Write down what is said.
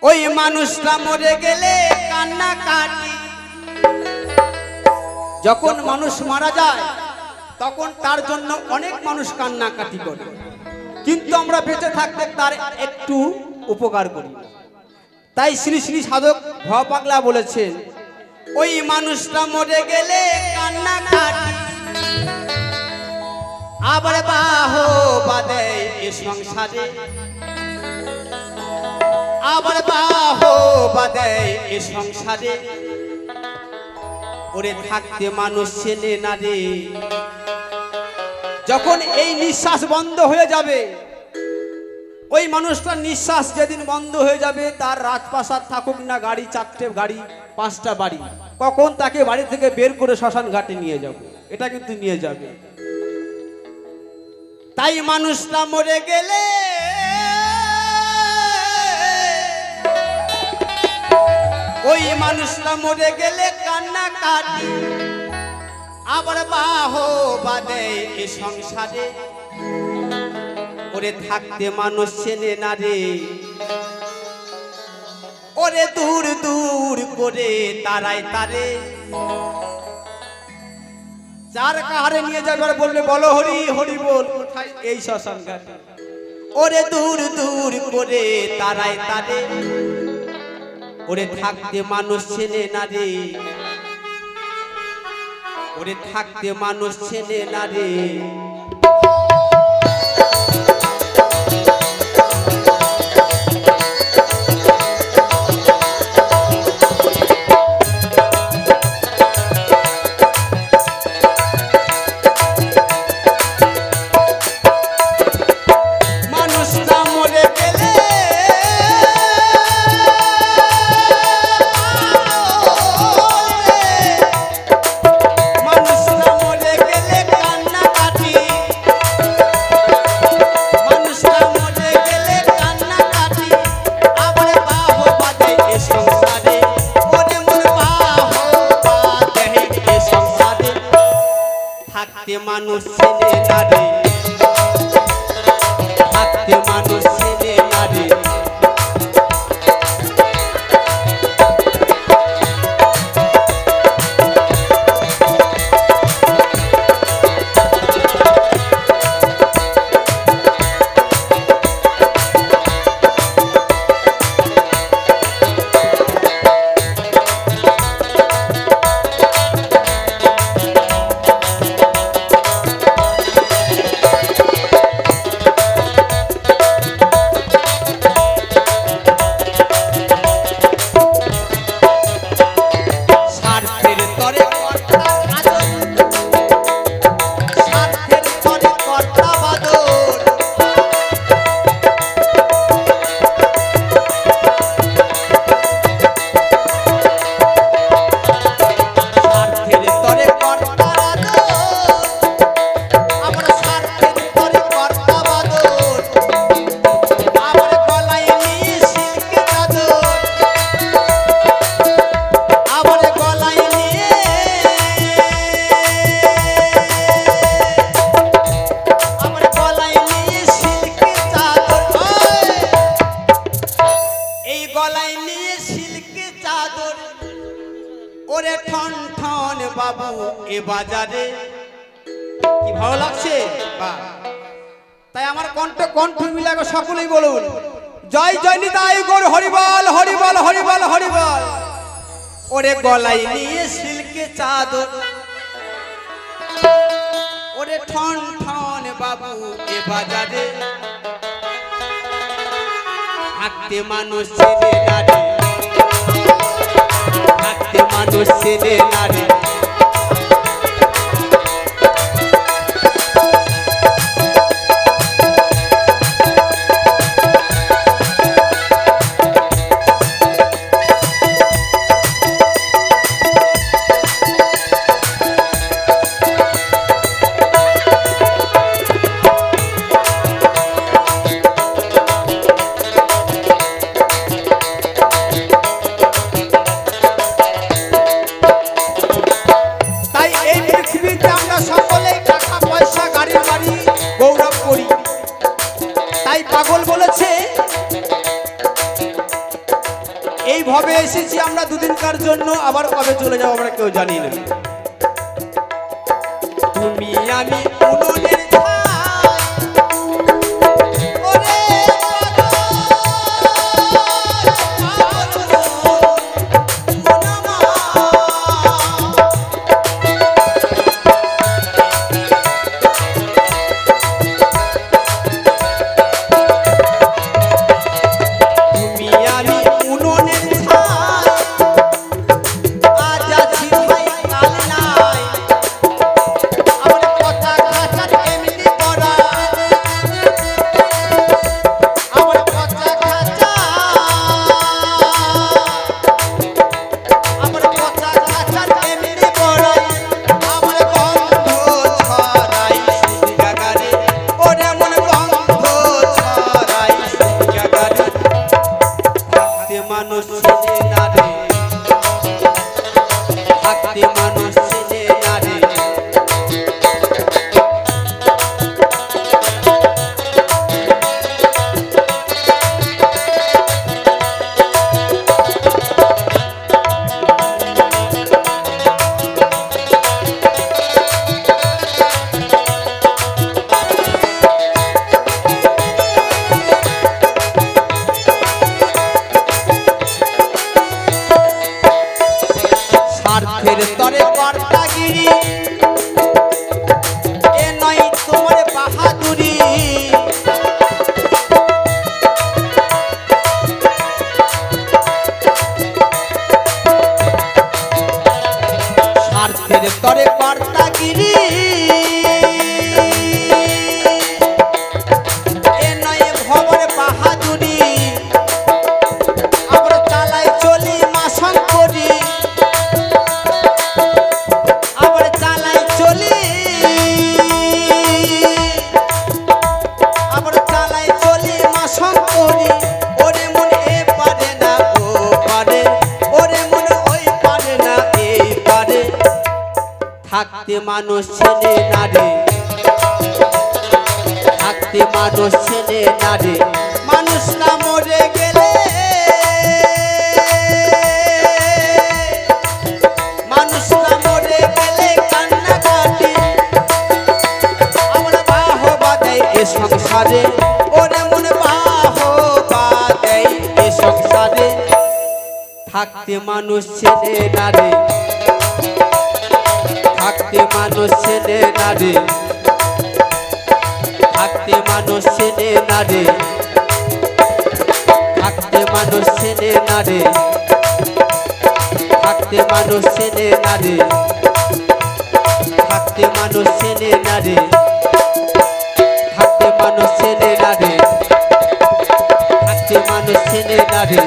ওই মানুষটা মরে গেলে কান্না কাটি। যখন মানুষ মারা যায় তখন তার জন্য অনেক মানুষ কান্নাকাটি করে, কিন্তু আমরা বেঁচে থাকতে তার একটু উপকার করি। তাই শ্রী শ্রী সাধক ভব পাগলা বলেছেন, ওই মানুষটা মরে গেলে কান্না কাটি, আবার বাহো বাদে এ সংসারে, আবার বাহো বাদে এ সংসারে। ওরে থাকতে মানুষ চেনে না রে। যখন এই নিঃশ্বাস বন্ধ হয়ে যাবে, ওই মানুষটার নিঃশ্বাস যেদিন বন্ধ হয়ে যাবে, তার রাজপ্রাসাদ থাকুক না গাড়ি, 4টে গাড়ি 5টা বাড়ি, কখন তাকে বাড়ি থেকে বের করে শ্মশান ঘাটে নিয়ে যাব, এটা কিন্তু নিয়ে যাবে। তাই মানুষটা মরে গেলে ওই মানুষটা মরে গেলে কান্না কাটি, আবার বাহো বাদে এ সংসারে। ওরে থাকতে মানুষ চেনে না রে। ওরে দূর দূর করে তারাই তারে, চার কাহারে নিয়ে যাবে আর বলবে বলো হরি হরি বল, কোথায়? এই শ্মশান ঘাটে। ওরে দূর দূর করে তারাই তারে। ওরে থাকতে মানুষ চেনে না রে। ওরে থাকতে মানুষ চেনে না রে। মানুষ চেনে না রে। থাকতে মানুষ চেনে না রে। ওরে ঠন ঠন বাবু এ বাজারে, কি ভালো লাগছে। তাই আমার কণ্ঠ মিলাবে, সকলেই বলুন জয় জয় নিতাই গৌর হরিবল হরিবল হরিবল হরিবল। ওরে গলায় নিয়ে সিল্কে চাদর, ওরে ঠন ঠন বাবু এ বাজারে। থাকতে মানুষ চেনে না রে। থাকতে মানুষ চেনে না রে। এইভাবে এসেছি আমরা দুদিনকার জন্য, আবার কবে চলে যাবো আমরা কেউ জানি না। তুমি আমি উনুনের স্বার্থের তরে কর্তাগিরি এ নয় তোমার বাহাদুরি। স্বার্থের তরে কর্তাগিরি এ নয় ভবর বাহাদুরি। আমরা চালাই চলি মাসন করি, থাকতে মানুষ ছেলে নারে, থাকতে মানুষ ছেলে নারে। মানুষ না মরে গেলে, মানুষ না মরে গেলে কান্নাকাটি। আমরা বাহবা দেয় এ সংসারে, ওরে মনে বাহবা দেয় এ সংসারে। থাকতে মানুষ ছেলে নারে, থাকতে মানুষ ছেলে নারে, থাকতে মানুষ ছেলে নারে, থাকতে মানুষ ছেলে নারে, থাকতে মানুষ ছেলে নারে, থাকতে মানুষ ছেলে নারে, থাকতে মানুষ ছেলে নারে, থাকতে মানুষ ছেলে নারে।